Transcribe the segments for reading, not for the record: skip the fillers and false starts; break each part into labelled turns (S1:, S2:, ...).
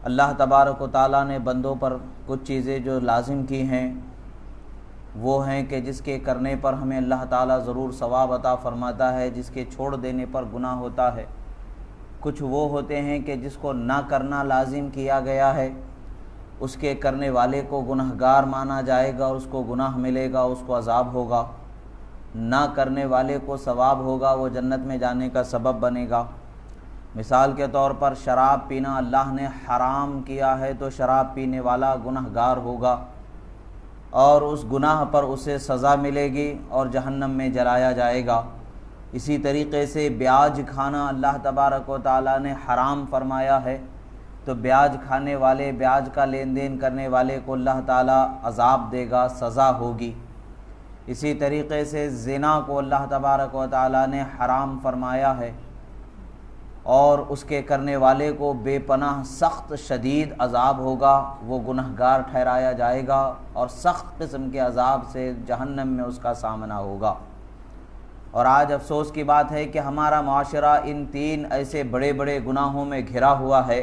S1: اللہ تبارک و تعالیٰ نے بندوں پر کچھ چیزیں جو لازم کی ہیں وہ ہیں کہ جس کے کرنے پر ہمیں اللہ تعالیٰ ضرور ثواب عطا فرماتا ہے، جس کے چھوڑ دینے پر گناہ ہوتا ہے۔ کچھ وہ ہوتے ہیں کہ جس کو نہ کرنا لازم کیا گیا ہے، اس کے کرنے والے کو گنہگار مانا جائے گا اور اس کو گناہ ملے گا، اس کو عذاب ہوگا۔ نہ کرنے والے کو ثواب ہوگا، وہ جنت میں جانے کا سبب بنے گا۔ مثال کے طور پر شراب پینا اللہ نے حرام کیا ہے تو شراب پینے والا گنہگار ہوگا اور اس گناہ پر اسے سزا ملے گی اور جہنم میں جلایا جائے گا۔ اسی طریقے سے بیاج کھانا اللہ تبارک و تعالیٰ نے حرام فرمایا ہے تو بیاج کھانے والے، بیاج کا لین دین کرنے والے کو اللہ تعالیٰ عذاب دے گا، سزا ہوگی۔ اسی طریقے سے زنا کو اللہ تبارک و تعالیٰ نے حرام فرمایا ہے اور اس کے کرنے والے کو بے پناہ سخت شدید عذاب ہوگا، وہ گنہگار ٹھہرایا جائے گا اور سخت قسم کے عذاب سے جہنم میں اس کا سامنا ہوگا۔ اور آج افسوس کی بات ہے کہ ہمارا معاشرہ ان تین ایسے بڑے بڑے گناہوں میں گھرا ہوا ہے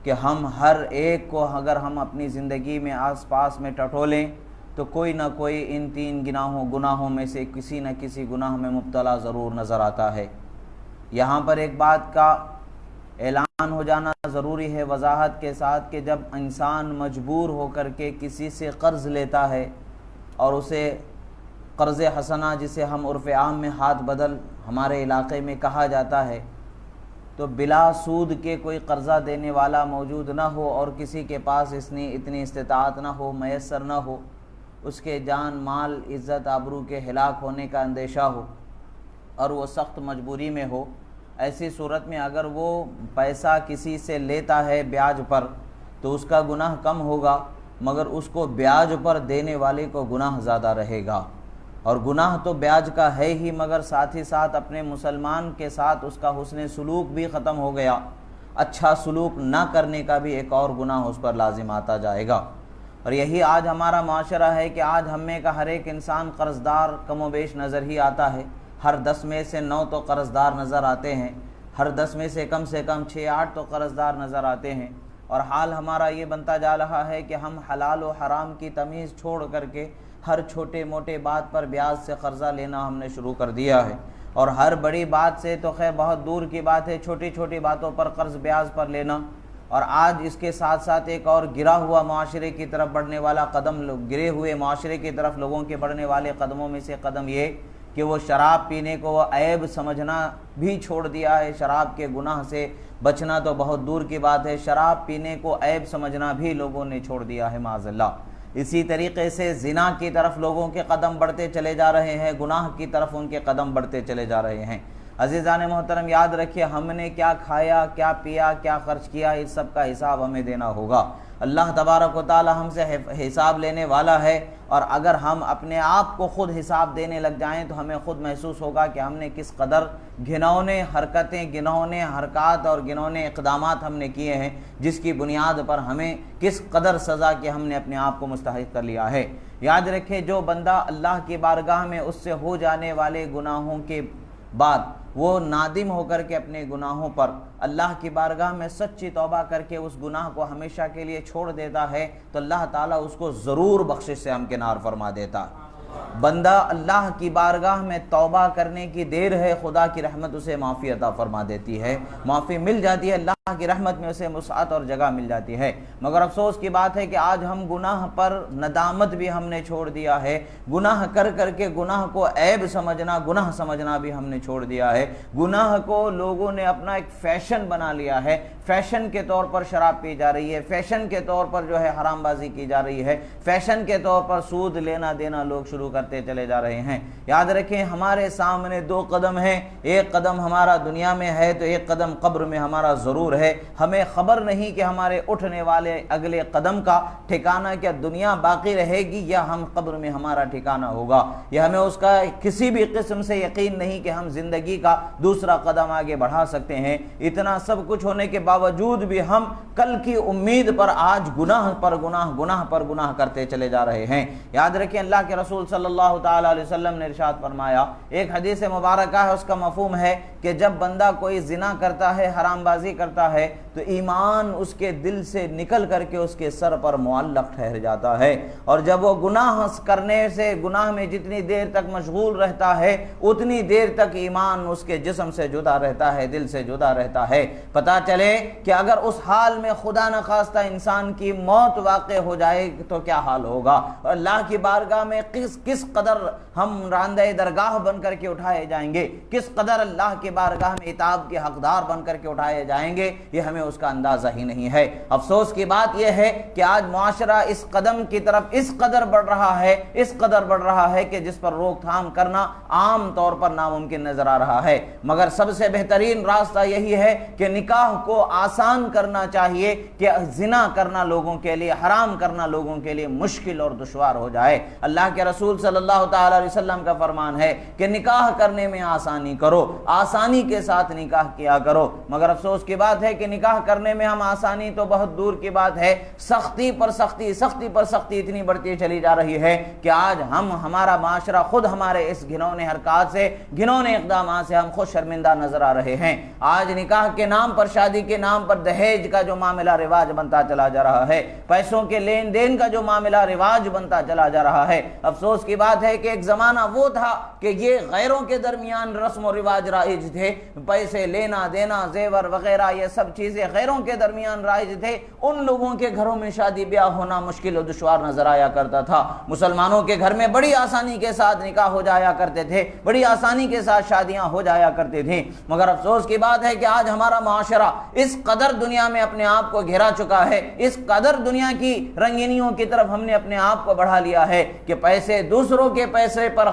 S1: کہ ہم ہر ایک کو اگر ہم اپنی زندگی میں آس پاس میں ٹٹولیں تو کوئی نہ کوئی ان تین گناہوں میں سے کسی نہ کسی گناہ میں مبتلا ضرور نظر آتا ہے۔ یہاں پر ایک بات کا اعلان ہو جانا ضروری ہے وضاحت کے ساتھ کہ جب انسان مجبور ہو کر کے کسی سے قرض لیتا ہے اور اسے قرض حسنہ جسے ہم عرف عام میں ہاتھ بدل ہمارے علاقے میں کہا جاتا ہے، تو بلا سود کے کوئی قرضہ دینے والا موجود نہ ہو اور کسی کے پاس اتنی استطاعت نہ ہو، میسر نہ ہو، اس کے جان مال عزت آبرو کے ہلاک ہونے کا اندیشہ ہو اور وہ سخت مجبوری میں ہو، ایسی صورت میں اگر وہ پیسہ کسی سے لیتا ہے بیاج پر تو اس کا گناہ کم ہوگا، مگر اس کو بیاج پر دینے والے کو گناہ زیادہ رہے گا۔ اور گناہ تو بیاج کا ہے ہی، مگر ساتھ ہی ساتھ اپنے مسلمان کے ساتھ اس کا حسن سلوک بھی ختم ہو گیا، اچھا سلوک نہ کرنے کا بھی ایک اور گناہ اس پر لازم آتا جائے گا۔ اور یہی آج ہمارا معاشرہ ہے کہ آج ہم میں کا ہر ایک انسان قرض دار کم و بیش نظر ہی آتا ہے، ہر 10 میں سے 9 تو قرض دار نظر آتے ہیں، ہر 10 میں سے کم 6-8 تو قرض دار نظر آتے ہیں۔ اور حال ہمارا یہ بنتا جا رہا ہے کہ ہم حلال و حرام کی تمیز چھوڑ کر کے ہر چھوٹے موٹے بات پر بیاج سے قرضہ لینا ہم نے شروع کر دیا ہے، اور ہر بڑی بات سے تو خیر بہت دور کی بات ہے، چھوٹی چھوٹی باتوں پر قرض بیاج پر لینا۔ اور آج اس کے ساتھ ساتھ ایک اور گرا ہوا معاشرے کی طرف بڑھنے والا قدم، گرے ہوئے معاشرے کی طرف لوگوں کے بڑھنے والے قدموں میں سے قدم یہ کہ وہ شراب پینے کو وہ عیب سمجھنا بھی چھوڑ دیا ہے۔ شراب کے گناہ سے بچنا تو بہت دور کی بات ہے، شراب پینے کو عیب سمجھنا بھی لوگوں نے چھوڑ دیا ہے معاذ اللہ۔ اسی طریقے سے زنا کی طرف لوگوں کے قدم بڑھتے چلے جا رہے ہیں، گناہ کی طرف ان کے قدم بڑھتے چلے جا رہے ہیں۔ عزیزان محترم، یاد رکھیے ہم نے کیا کھایا، کیا پیا، کیا خرچ کیا، اس سب کا حساب ہمیں دینا ہوگا۔ اللہ تبارک و تعالی ہم سے حساب لینے والا ہے، اور اگر ہم اپنے آپ کو خود حساب دینے لگ جائیں تو ہمیں خود محسوس ہوگا کہ ہم نے کس قدر گھنونے حرکتیں، گھنونے حرکات اور گھنونے اقدامات ہم نے کیے ہیں، جس کی بنیاد پر ہمیں کس قدر سزا کہ ہم نے اپنے آپ کو مستحق کر لیا ہے۔ یاد رکھیں جو بندہ اللہ کی بارگاہ میں اس سے ہو جانے والے گناہوں کے بعد وہ نادم ہو کر کے اپنے گناہوں پر اللہ کی بارگاہ میں سچی توبہ کر کے اس گناہ کو ہمیشہ کے لیے چھوڑ دیتا ہے تو اللہ تعالیٰ اس کو ضرور بخشش سے ہمکنار فرما دیتا ہے۔ بندہ اللہ کی بارگاہ میں توبہ کرنے کی دیر ہے، خدا کی رحمت اسے معافی عطا فرما دیتی ہے، معافی مل جاتی ہے، اللہ کی رحمت میں اسے وسعت اور جگہ مل جاتی ہے۔ مگر افسوس کی بات ہے کہ آج ہم گناہ پر ندامت بھی ہم نے چھوڑ دیا ہے، گناہ کر کر کے گناہ کو عیب سمجھنا، گناہ سمجھنا بھی ہم نے چھوڑ دیا ہے۔ گناہ کو لوگوں نے اپنا ایک فیشن بنا لیا ہے، فیشن کے طور پر شراب پی جا رہی ہے، فیشن کے طور پر جو ہے حرام بازی کی جا رہی ہے، فیشن کے طور پر سود لینا دینا لوگ شروع کرتے چلے جا رہے ہیں۔ یاد رکھیں ہمارے سامنے 2 قدم ہیں، ایک قدم ہمارا دنیا میں ہے تو ایک قدم قبر میں ہمارا ضرور ہے۔ ہمیں خبر نہیں کہ ہمارے اٹھنے والے اگلے قدم کا ٹھکانہ کیا دنیا باقی رہے گی یا ہم قبر میں ہمارا ٹھکانہ ہوگا، یہ ہمیں اس کا کسی بھی قسم سے یقین نہیں کہ ہم زندگی کا دوسرا قدم آگے بڑھا سکتے ہیں۔ اتنا سب کچھ ہونے کے باوجود بھی ہم کل کی امید پر آج گناہ پر گناہ، گناہ پر گناہ کرتے چلے جا رہے ہیں۔ یاد رکھیں اللہ کے رسول صلی اللہ اللہ تعالیٰ علیہ وسلم نے ارشاد فرمایا، ایک حدیث مبارکہ ہے، اس کا مفہوم ہے کہ جب بندہ کوئی زنا کرتا ہے، حرام بازی کرتا ہے، تو ایمان اس کے دل سے نکل کر کے اس کے سر پر معلق ٹھہر جاتا ہے، اور جب وہ گناہ کرنے سے، گناہ میں جتنی دیر تک مشغول رہتا ہے اتنی دیر تک ایمان اس کے جسم سے جدا رہتا ہے، دل سے جدا رہتا ہے۔ پتہ چلے کہ اگر اس حال میں خدا نخواستہ انسان کی موت واقع ہو جائے تو کیا حال ہوگا، اور اللہ کی بارگاہ میں کس قدر ہم راندہ درگاہ بن کر کے اٹھائے جائیں گے، کس قدر اللہ کی بارگاہ میں عتاب کے حقدار بن کر کے اٹھائے جائیں گے، یہ ہمیں اس کا اندازہ ہی نہیں ہے۔ افسوس کی بات یہ ہے کہ آج معاشرہ اس قدم کی طرف اس قدر بڑھ رہا ہے کہ جس پر روک تھام کرنا عام طور پر ناممکن نظر آ رہا ہے، مگر سب سے بہترین راستہ یہی ہے کہ نکاح کو آسان کرنا چاہیے، کہ زنا کرنا لوگوں کے لیے، حرام کرنا لوگوں کے لیے مشکل اور دشوار ہو جائے۔ اللہ کے رسول صلی اللہ تعالی علیہ وسلم کا فرمان ہے کہ نکاح کرنے میں آسانی کرو، آسانی کے ساتھ نکاح کیا کرو، مگر افسوس کی بات ہے کہ نکاح کرنے میں ہم آسانی تو بہت دور کی بات ہے، سختی پر سختی اتنی بڑھتی چلی جا رہی ہے کہ آج ہمارا معاشرہ خود ہمارے اس گھنونے حرکات سے، گھنونے اقدامات سے ہم خود شرمندہ نظر آ رہے ہیں۔ آج نکاح کے نام پر، شادی کے نام پر دہیج کا جو معاملہ رواج بنتا چلا جا رہا ہے، پیسوں کے لین دین کا جو معاملہ رواج بنتا چلا جا رہا ہے، افسوس کی بات ہے کہ ایک زمانہ وہ تھا کہ یہ غیروں کے درمیان رسم و رواج رائج تھے، پیسے لینا دینا، زیور وغیرہ، یہ سب چیزیں غیروں کے درمیان رائج تھے، ان لوگوں کے گھروں میں شادی بیاہ ہونا مشکل و دشوار نظر آیا کرتا تھا۔ مسلمانوں کے گھر میں بڑی آسانی کے ساتھ نکاح ہو جایا کرتے تھے، بڑی آسانی کے ساتھ شادیاں ہو جایا کرتے تھے، مگر افسوس کی بات ہے کہ آج ہمارا معاشرہ اس قدر دنیا میں اپنے آپ کو گھیرا چکا ہے، اس قدر دنیا کی رنگینیوں کی طرف ہم نے اپنے آپ کو بڑھا لیا ہے کہ پیسے، دوسروں کے پیسے پر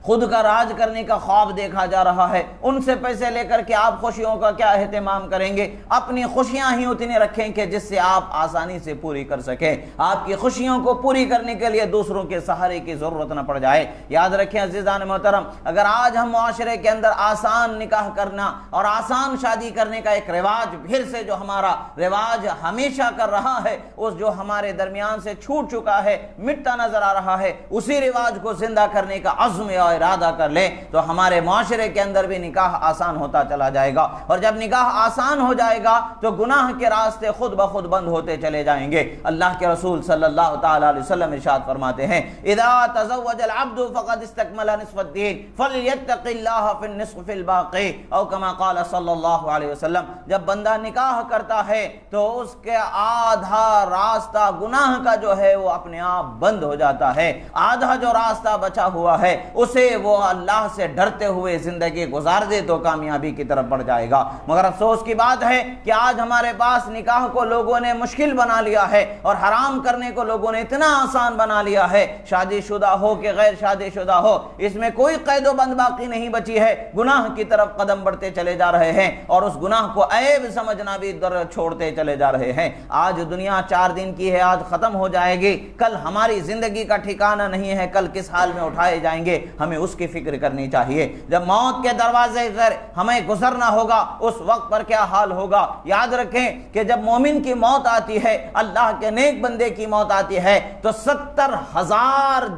S1: خود کا راج کرنے کا خواب دیکھا جا رہا ہے۔ ان سے پیسے لے کر کے آپ خوشیوں کا کیا اہتمام کریں گے؟ اپنی خوشیاں ہی اتنی رکھیں کہ جس سے آپ آسانی سے پوری کر سکیں، آپ کی خوشیوں کو پوری کرنے کے لیے دوسروں کے سہارے کی ضرورت نہ پڑ جائے۔ یاد رکھیں عزیزان محترم، اگر آج ہم معاشرے کے اندر آسان نکاح کرنا اور آسان شادی کرنے کا ایک رواج پھر سے، جو ہمارا رواج ہمیشہ کر رہا ہے، اس جو ہمارے درمیان سے چھوٹ چکا ہے، مٹتا نظر آ رہا ہے، اسی رواج کو زندہ کرنے کا عزم اور ارادہ کر لیں تو ہمارے معاشرے کے اندر بھی نکاح آسان ہوتا چلا جائے گا، اور جب نکاح آسان ہو جائے گا تو گناہ کے راستے خود بخود بند ہوتے چلے جائیں گے۔ اللہ کے رسول صلی اللہ تعالی علیہ وسلم ارشاد فرماتے ہیں، اذا تزوج العبد فقد استكمل نصف الدين فليتق الله في النصف الباقي، او كما قال صلی اللہ علیہ وسلم، جب بندہ نکاح کرتا ہے تو اس کے آدھا راستہ گناہ کا جو ہے وہ اپنے آپ بند ہو جاتا ہے، آدھا جو راستہ بچا ہوا ہے اسے وہ اللہ سے ڈرتے ہوئے زندگی گزار دے تو کامیابی کی طرف بڑھ جائے گا۔ مگر افسوس کی بات ہے کہ آج ہمارے پاس نکاح کو لوگوں نے مشکل بنا لیا ہے، اور حرام کرنے کو لوگوں نے اتنا آسان بنا لیا ہے، شادی شدہ ہو کہ غیر شادی شدہ ہو، اس میں کوئی قید و بند باقی نہیں بچی ہے، گناہ کی طرف قدم بڑھتے چلے جا رہے ہیں، اور اس گناہ کو عیب سمجھنا بھی چھوڑتے چلے جا رہے ہیں۔ آج دنیا 4 دن کی ہے، آج ختم ہو جائے گی، کل ہماری زندگی کا ٹھکانہ نہیں ہے، کل کس حال میں اٹھائے جائیں گے، ہمیں اس کی فکر کرنی چاہیے۔ جب موت کے دروازے سے ہمیں گزرنا ہوگا اس وقت پر کیا حال ہوگا؟ یاد رکھیں کہ جب مومن کی موت آتی ہے، اللہ کے نیک بندے کی موت آتی ہے، تو 70,000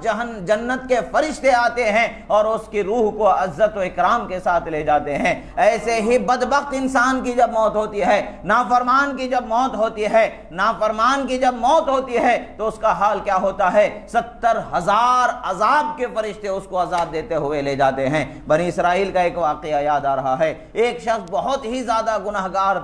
S1: جنت کے فرشتے آتے ہیں اور اس کی روح کو عزت و اکرام کے ساتھ لے جاتے ہیں۔ ایسے ہی بدبخت انسان کی جب موت ہوتی ہے، نافرمان کی جب موت ہوتی ہے تو اس کا حال کیا ہوتا ہے؟ 70,000 عذاب کے فرشتے اس کو عذاب دیتے ہوئے لے جاتے ہیں۔ بنی اسرائیل کا ایک واقعہ یاد آ رہا ہے، ایک شخص بہت ہی زیادہ گنہگار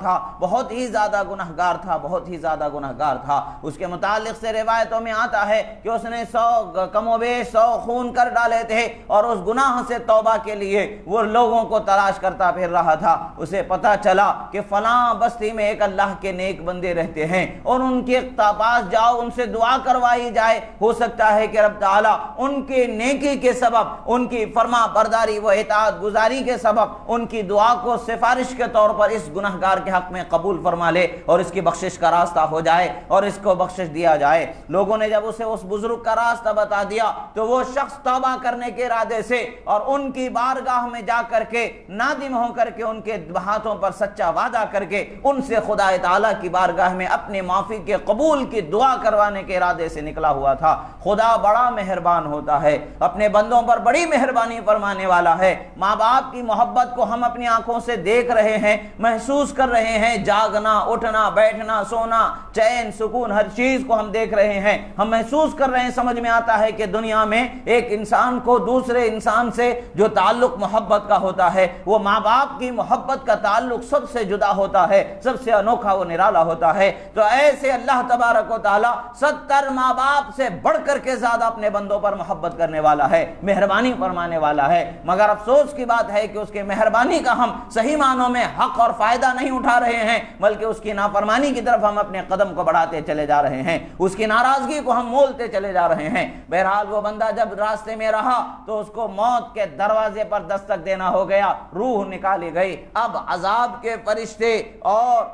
S1: تھا، اس کے متعلق سے روایتوں میں آتا ہے کہ اس نے 100 خون کر ڈالے تھے، اور اس گناہ سے توبہ کے لیے وہ لوگوں کو تلاش کرتا پھر رہا تھا۔ اسے پتا چلا کہ فلاں بستی میں ایک اللہ کے نیک بندے رہتے ہیں، اور ان کے پاس جاؤ، ان سے دعا کروائی جائے، ہو سکتا ہے کہ رب تعالیٰ ان کے نیکی کے سبب ان کی فرما برداری و اطاعت گزاری کے سبب ان کی دعا کو سفارش کے طور پر اس گنہگار کے حق میں قبول فرما لے اور اس کی بخشش کا راستہ ہو جائے اور اس کو بخشش دیا جائے۔ لوگوں نے جب اسے اس بزرگ کا راستہ بتا دیا تو وہ شخص توبہ کرنے کے ارادے سے اور ان کی بارگاہ میں جا کر کے نادم ہو کر کے ان کے ہاتھوں پر سچا وعدہ کر کے ان سے خدا تعالیٰ کی بارگاہ میں اپنے معافی کے قبول کی دعا کروانے کے ارادے سے نکلا ہوا تھا۔ خدا بڑا مہربان ہوتا ہے، اپنے بندوں پر بڑی مہربانی فرمانے والا ہے۔ ماں باپ کی محبت کو ہم اپنی آنکھوں سے دیکھ رہے ہیں، محسوس کر رہے ہیں، جاگنا، اٹھنا، بیٹھنا، سونا، چین، سکون، ہر چیز کو ہم دیکھ رہے ہیں، ہم محسوس کر رہے ہیں۔ سمجھ میں آتا ہے کہ دنیا میں ایک انسان کو دوسرے انسان سے جو تعلق محبت کا ہوتا ہے، وہ ماں باپ کی محبت کا تعلق سب سے جدا ہوتا ہے، سب سے انوکھا و نرالا ہوتا ہے۔ تو ایسے اللہ تبارک و تعالی 70 ماں باپ سے بڑھ کر کے زیادہ اپنے بندوں پر محبت کرنے والا ہے، مہربانی فرمانے والا ہے، مگر افسوس کی بات ہے کہ اس کے مہربانی کا ہم صحیح معنوں میں حق اور فائدہ نہیں اٹھا رہے ہیں، بلکہ اس کی نافرمانی کی طرف ہم اپنے قدم کو بڑھاتے چلے جا رہے ہیں، اس کی ناراضگی کو ہم مولتے چلے جا رہے ہیں۔ بہرحال وہ بندہ جب راستے میں رہا تو اس کو موت کے دروازے پر دستک دینا ہو گیا، روح نکالی گئی۔ اب عذاب کے فرشتے اور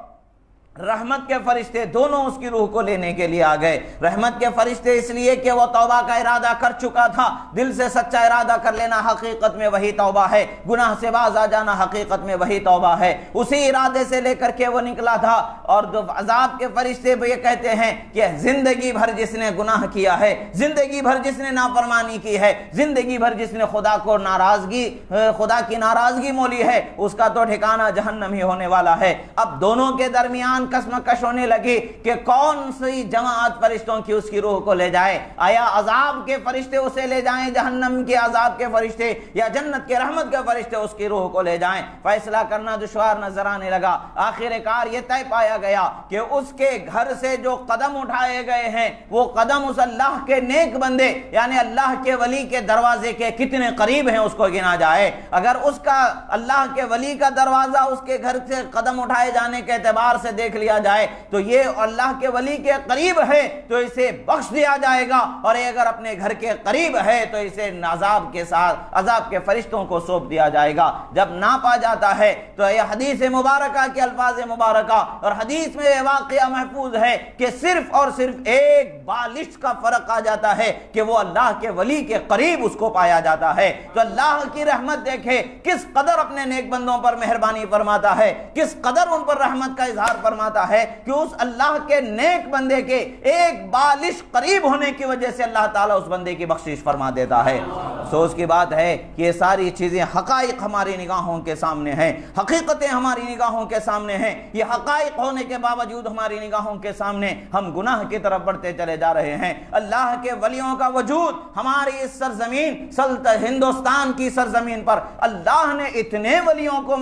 S1: رحمت کے فرشتے دونوں اس کی روح کو لینے کے لیے آ گئے۔ رحمت کے فرشتے اس لیے کہ وہ توبہ کا ارادہ کر چکا تھا، دل سے سچا ارادہ کر لینا حقیقت میں وہی توبہ ہے، گناہ سے باز آ جانا حقیقت میں وہی توبہ ہے، اسی ارادے سے لے کر کے وہ نکلا تھا۔ اور عذاب کے فرشتے بھی یہ کہتے ہیں کہ زندگی بھر جس نے گناہ کیا ہے، زندگی بھر جس نے نافرمانی کی ہے، زندگی بھر جس نے خدا کی ناراضگی مولی ہے، اس کا تو ٹھکانہ جہنم ہی ہونے والا ہے۔ اب دونوں کے درمیان کشمکش ہونے لگی کہ کون سی جماعت فرشتوں کی اس کی روح کو لے جائے، آیا عذاب کے فرشتے اسے لے جائیں جہنم کے عذاب کے فرشتے، یا جنت کے رحمت کے فرشتے اس کی روح کو لے جائیں؟ فیصلہ کرنا دشوار نظر آنے لگا۔ آخر کار یہ طے پایا گیا کہ اس کے گھر سے جو قدم اٹھائے گئے ہیں وہ قدم اس اللہ کے نیک بندے یعنی اللہ کے ولی کے دروازے کے کتنے قریب ہیں اس کو گنا جائے۔ اگر اس کا اللہ کے ولی کا دروازہ اس کے گھر سے قدم اٹھائے جانے کے اعتبار سے دیکھ لیا جائے تو یہ اللہ کے ولی کے قریب ہے تو اسے بخش دیا جائے گا، اور یہ اگر اپنے گھر کے قریب ہے تو اسے عذاب کے ساتھ عذاب کے فرشتوں کو سونپ دیا جائے گا۔ جب ناپا جاتا ہے تو یہ حدیث مبارکہ کے الفاظ مبارکہ اور حدیث میں یہ واقعہ محفوظ ہے کہ صرف اور صرف ایک بالش کا فرق آ جاتا ہے کہ وہ اللہ کے ولی کے قریب اس کو پایا جاتا ہے۔ تو اللہ کی رحمت دیکھے کس قدر اپنے نیک بندوں پر مہربانی فرماتا ہے، کس قدر ان پر رحمت کا اظہار فرماتا ہے کہ اس اللہ کے نیک بندے کے ایک بالش قریب ہونے کی وجہ سے اللہ تعالیٰ اس بندے کی بخشش فرما دیتا ہے۔ افسوس کی بات ہے کہ یہ ساری چیزیں حقائق ہماری نگاہوں کے سامنے ہیں، حقیقتیں ہماری نگاہوں کے سامنے ہیں، یہ حقائق ہونے کے باوجود ہماری نگاہوں کے سامنے ہم گناہ کی طرف بڑھتے چلے جا رہے ہیں۔ اللہ کے ولیوں کا وجود ہماری اس سرزمین ہندوستان کی سرزمین پر اللہ نے اتنے ولیوں کو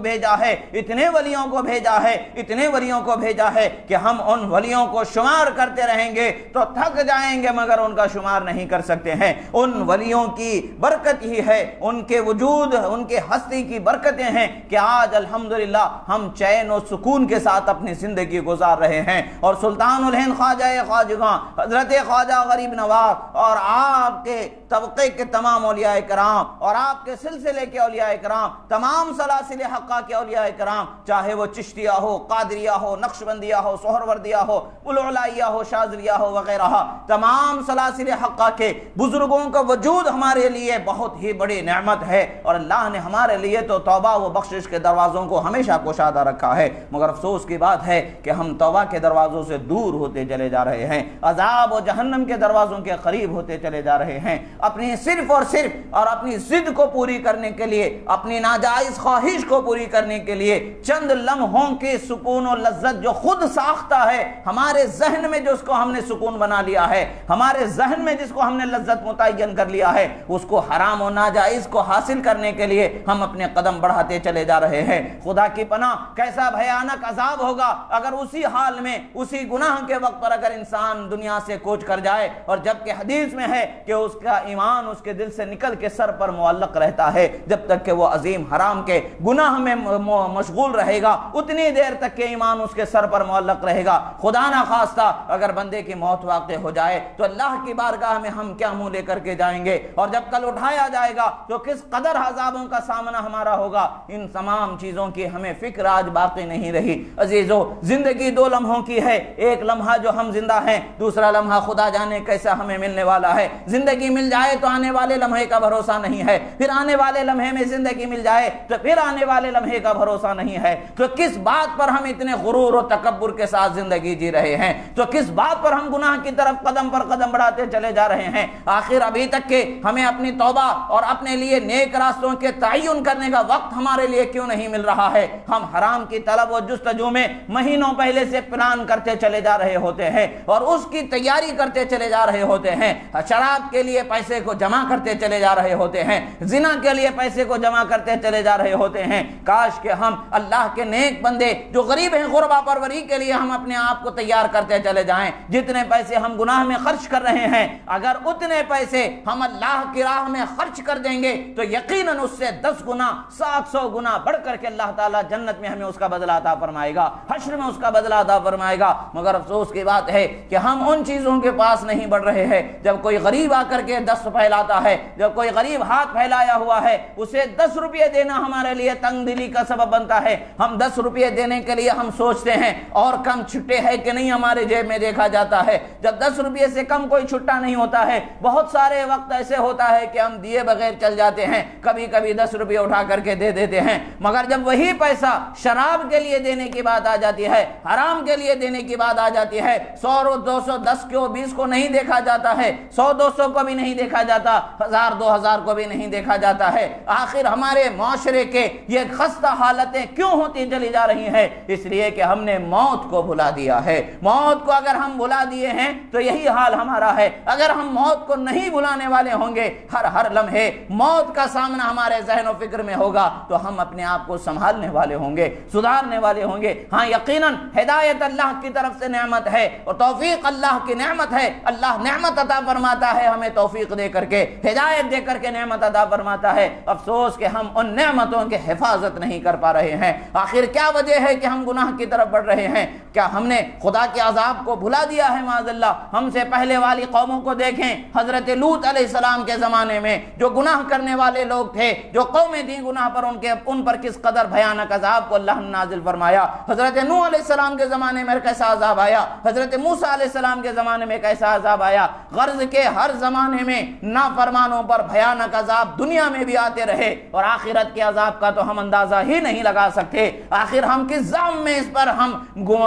S1: بھیجا ہے، اتنے ولیوں کو بھیجا ہے، اتنے ولیوں کو بھیجا ہے کہ ہم ان ولیوں کو شمار کرتے رہیں گے تو تھک جائیں گے مگر ان کا شمار نہیں کر سکتے ہیں۔ ان ولیوں کی برکت ہی ہے، ان کے وجود، ان کے ہستی کی برکتیں ہیں کہ آج الحمدللہ ہم چین و سکون کے ساتھ اپنی زندگی گزار رہے ہیں۔ اور سلطان الہند خواجہ خواجگاں حضرت خواجہ غریب نواز اور آپ کے طبقے کے تمام اولیاء کرام اور آپ کے سلسلے کے اولیاء کرام، تمام سلاسل حقہ کے اولیاء کرام، چاہے وہ چشتیہ ہو، قادریہ ہو، نقشبندیہ ہو، سہروردیہ ہو، العلائیہ ہو، شاذلیہ ہو وغیرہ، تمام سلاسل حقہ کے بزرگوں کا وجود ہمارے لیے بہت ہی بڑی نعمت ہے، اور اللہ نے ہمارے لیے تو توبہ و بخشش کے دروازوں کو ہمیشہ کشادہ رکھا ہے، مگر افسوس کی بات ہے کہ ہم توبہ کے دروازوں سے دور ہوتے چلے جا رہے ہیں، عذاب و جہنم کے دروازوں کے قریب ہوتے چلے جا رہے ہیں۔ اپنی صرف اور صرف اور اپنی ضد کو پوری کرنے کے لیے، اپنی ناجائز خواہش کو پوری کرنے کے لیے چند لمحوں کے سکون و لذت جو خود ساختہ ہے، ہمارے ذہن میں جس کو ہم نے سکون بنا لیا ہے، ہمارے ذہن میں جس کو ہم نے لذت متعین کر لیا ہے، اس کو حرام و ناجائز کو حاصل کرنے کے لیے ہم اپنے قدم بڑھاتے چلے جا رہے ہیں۔ خدا کی پناہ کیسا بھیانک عذاب ہوگا اگر اسی حال میں، اسی گناہ کے وقت پر اگر انسان دنیا سے کوچ کر جائے، اور جبکہ حدیث میں ہے کہ اس کا ایمان اس کے دل سے نکل کے سر پر معلق رہتا ہے، جب تک کہ وہ عظیم حرام کے گناہ میں مشغول رہے گا اتنی دیر تک کہ ایمان اس کے سر پر معلق رہے گا۔ خدا نہ خواستہ اگر بندے کی موت واقع ہو جائے تو اللہ کی بارگاہ میں ہم کیا منہ لے کر کے جائیں گے، اور جب جب کل اٹھایا جائے گا تو کس قدر عذابوں کا سامنا ہمارا ہوگا، ان تمام چیزوں کی ہمیں فکر آج باقی نہیں رہی۔ عزیزو، زندگی دو لمحوں کی ہے، ایک لمحہ جو ہم زندہ ہیں، دوسرا لمحہ خدا جانے کیسا ہمیں ملنے والا ہے۔ زندگی مل جائے تو آنے والے لمحے کا بھروسہ نہیں ہے، پھر آنے والے لمحے میں زندگی مل جائے تو پھر آنے والے لمحے کا بھروسہ نہیں ہے۔ تو کس بات پر ہم اتنے غرور و تکبر کے ساتھ زندگی جی رہے ہیں؟ تو کس بات پر ہم گناہ کی طرف قدم پر قدم بڑھاتے چلے جا رہے ہیں؟ آخر ابھی تک کہ ہمیں اپنی توبہ اور اپنے لیے نیک راستوں کے تعین کرنے کا وقت ہمارے لیے کیوں نہیں مل رہا ہے؟ ہم حرام کی طلب و جستجو میں مہینوں پہلے سے پلان کرتے چلے جا رہے ہوتے ہیں اور اس کی تیاری کرتے چلے جا رہے ہوتے ہیں، شراب کے لیے پیسے کو جمع کرتے چلے جا رہے ہوتے ہیں، زنا کے لیے پیسے کو جمع کرتے چلے جا رہے ہوتے ہیں۔ کاش کہ ہم اللہ کے نیک بندے جو غریب ہیں غربا پروری کے لیے ہم اپنے آپ کو تیار کرتے چلے جائیں۔ جتنے پیسے ہم گناہ میں خرچ کر رہے ہیں، اگر اتنے پیسے ہم اللہ کی راہ میں خرچ کر دیں گے تو یقیناً اس سے 10 گنا 700 گنا بڑھ کر کے اللہ تعالیٰ جنت میں ہمیں اس کا بدلہ عطا فرمائے گا، حشر میں اس کا بدلہ عطا فرمائے گا۔ مگر افسوس کی بات ہے کہ ہم ان چیزوں کے پاس نہیں بڑھ رہے ہیں۔ جب کوئی غریب آ کر کے 10 پھیلاتا ہے، جب کوئی غریب ہاتھ پھیلایا ہوا ہے، اسے 10 روپے دینا ہمارے لیے تنگ دلی کا سبب بنتا ہے۔ ہم 10 روپے دینے کے لیے ہم سوچتے ہیں اور کم چھٹے ہے کہ نہیں ہمارے جیب میں دیکھا جاتا ہے۔ جب 10 روپے سے کم کوئی چھٹا نہیں ہوتا ہے، بہت سارے وقت ایسے ہوتا ہے کہ ہم دیے بغیر چل جاتے ہیں، کبھی کبھی 10 روپے اٹھا کر کے دے دیتے ہیں۔ مگر جب وہی پیسہ شراب کے لیے دینے کی بات آ جاتی ہے، حرام کے لیے دینے کی بات آ جاتی ہے، 100 200 10 کو 20 کو نہیں دیکھا جاتا ہے، 100 200 کو بھی نہیں دیکھا جاتا، 1000 2000 کو بھی نہیں دیکھا جاتا ہے۔ آخر ہمارے معاشرے کے یہ خستہ حالتیں کیوں ہوتی چلی جا رہی ہیں؟ اس لیے کہ ہم نے موت کو بھلا دیا ہے۔ موت کو اگر ہم بھلا دیے ہیں تو یہی حال ہمارا ہے۔ اگر ہم موت کو نہیں بھلانے والے ہوں گے، ہر لمحے موت کا سامنا ہمارے ذہن و فکر میں ہوگا، تو ہم اپنے آپ کو سنبھالنے والے ہوں گے، سدھارنے والے ہوں گے۔ ہاں یقیناً ہدایت اللہ کی طرف سے نعمت ہے اور توفیق اللہ کی نعمت ہے۔ اللہ نعمت عطا فرماتا ہے ہمیں توفیق دے کر کے، ہدایت دے کر کے نعمت عطا فرماتا ہے۔ افسوس کہ ہم ان نعمتوں کی حفاظت نہیں کر پا رہے ہیں۔ آخر کیا وجہ ہے کہ ہم گناہ کی طرف بڑھ رہے ہیں؟ کیا ہم نے خدا کے عذاب کو بھلا دیا ہے؟ معاذ اللہ، ہم سے پہلے والی قوموں کو دیکھیں۔ حضرت لوط علیہ السلام کے زمانے میں جو گناہ کرنے والے لوگ تھے، جو قومیں تھیں گناہ پر، ان پر کس قدر بھیانک عذاب کو اللہ نے نازل فرمایا۔ حضرت نوح علیہ السلام کے زمانے میں کیسا عذاب آیا، حضرت موسیٰ علیہ السلام کے زمانے میں کیسا عذاب آیا۔ غرض کے ہر زمانے میں نافرمانوں پر بھیانک عذاب دنیا میں بھی آتے رہے، اور آخرت کے عذاب کا تو ہم اندازہ ہی نہیں لگا سکتے۔ آخر ہم کس ظلم میں اس پر ہم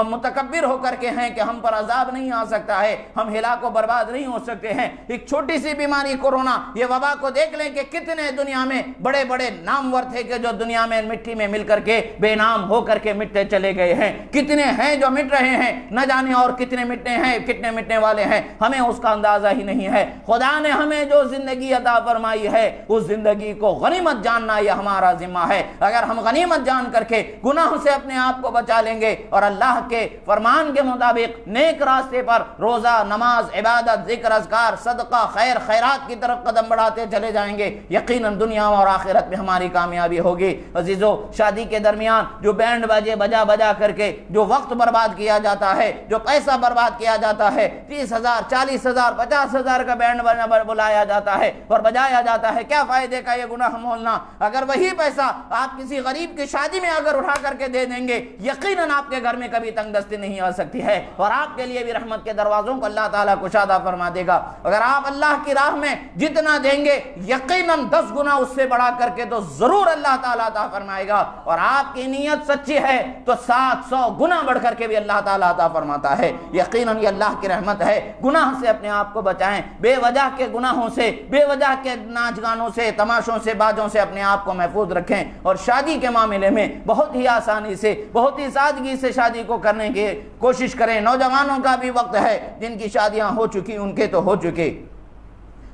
S1: متکبر ہو کر کے ہیں کہ ہم پر عذاب نہیں آ سکتا ہے، ہم ہلاک و برباد نہیں ہو سکتے ہیں۔ ایک چھوٹی سی بیماری کورونا، یہ وبا کو دیکھ لیں کہ کتنے دنیا میں بڑے بڑے نامور تھے کہ جو دنیا میں مٹی میں مل کر کے بے نام ہو کر کے مٹتے چلے گئے ہیں۔ کتنے ہیں جو مٹ رہے ہیں، نہ جانے اور کتنے مٹنے ہیں، کتنے مٹنے والے ہیں، ہمیں اس کا اندازہ ہی نہیں ہے۔ خدا نے ہمیں جو زندگی عطا فرمائی ہے، اس زندگی کو غنیمت جاننا یہ ہمارا ذمہ ہے۔ اگر ہم غنیمت جان کر کے گناہ سے اپنے آپ کو بچا لیں گے اور اللہ کے فرمان کے مطابق نیک راستے پر روزہ، نماز، عبادت، ذکر، اذکار، صدقہ، خیر خیرات کی طرف قدم بڑھاتے چلے جائیں گے، یقیناً دنیا اور آخرت میں ہماری کامیابی ہوگی۔ عزیزو، شادی کے درمیان جو بینڈ باجے بجا بجا کر کے جو وقت برباد کیا جاتا ہے، جو پیسہ برباد کیا جاتا ہے، 30,000 40,000 50,000 کا بینڈ بلایا جاتا ہے اور بجایا جاتا ہے، کیا فائدے کا یہ گناہ مولنا؟ اگر وہی پیسہ آپ کسی غریب کی شادی میں اگر اٹھا کر کے دے دیں گے، یقیناً آپ کے گھر میں کبھی تنگ دستی نہیں آ سکتی ہے اور آپ کے لیے بھی رحمت کے دروازوں کو اللہ تعالیٰ کشادہ فرما دے گا۔ اگر آپ اللہ کی راہ میں جتنا دیں گے، یقیناً 10 گنا اس سے بڑھا کر کے تو ضرور اللہ تعالیٰ عطا فرمائے گا، اور آپ کی نیت سچی ہے تو 700 گنا بڑھ کر کے بھی اللہ تعالیٰ عطا فرماتا ہے۔ یقیناً یہ اللہ کی رحمت ہے۔ گناہ سے اپنے آپ کو بچائیں، بے وجہ کے گناہوں سے، بے وجہ کے ناچ گانوں سے، تماشوں سے، باجوں سے اپنے آپ کو محفوظ رکھیں، اور شادی کے معاملے میں بہت ہی آسانی سے، بہت ہی سادگی سے شادی کو کرنے کی کوشش کریں۔ نوجوانوں کا بھی وقت ہے، جن کی شادیاں ہو چکی ان کے تو ہو چکے،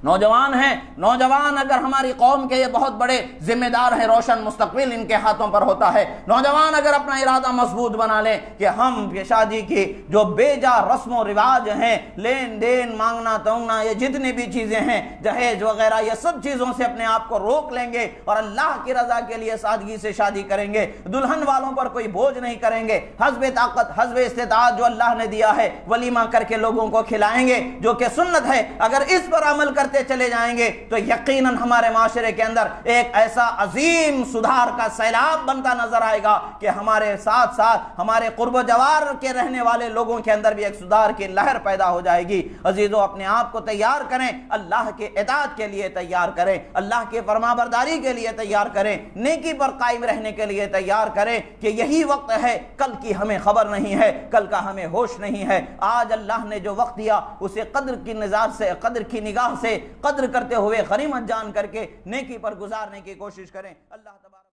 S1: نوجوان ہیں، نوجوان اگر ہماری قوم کے یہ بہت بڑے ذمہ دار ہیں، روشن مستقبل ان کے ہاتھوں پر ہوتا ہے۔ نوجوان اگر اپنا ارادہ مضبوط بنا لیں کہ ہم شادی کی جو بے جا رسم و رواج ہیں، لین دین، مانگنا تونگنا، یہ جتنی بھی چیزیں ہیں، جہیز وغیرہ، یہ سب چیزوں سے اپنے آپ کو روک لیں گے اور اللہ کی رضا کے لیے سادگی سے شادی کریں گے، دلہن والوں پر کوئی بوجھ نہیں کریں گے، حسب طاقت حسب استطاعت جو اللہ نے دیا ہے ولیمہ کر کے لوگوں کو کھلائیں گے، جو کہ سنت ہے۔ اگر اس پر عمل کرتے کرتے چلے جائیں گے تو یقیناً ہمارے معاشرے کے اندر ایک ایسا عظیم سدھار کا سیلاب بنتا نظر آئے گا کہ ہمارے ساتھ ساتھ ہمارے قرب و جوار کے رہنے والے لوگوں کے اندر بھی ایک سدھار کی لہر پیدا ہو جائے گی۔ عزیزو، اپنے آپ کو تیار کریں، اللہ کے اطاعت کے لیے تیار کریں، اللہ کے فرمانبرداری کے لیے تیار کریں، نیکی پر قائم رہنے کے لیے تیار کریں کہ یہی وقت ہے، کل کی ہمیں خبر نہیں ہے، کل کا ہمیں ہوش نہیں ہے۔ آج اللہ نے جو وقت دیا اسے قدر کی نگاہ سے قدر کرتے ہوئے غنیمت جان کر کے نیکی پر گزارنے کی کوشش کریں۔ اللہ تبارک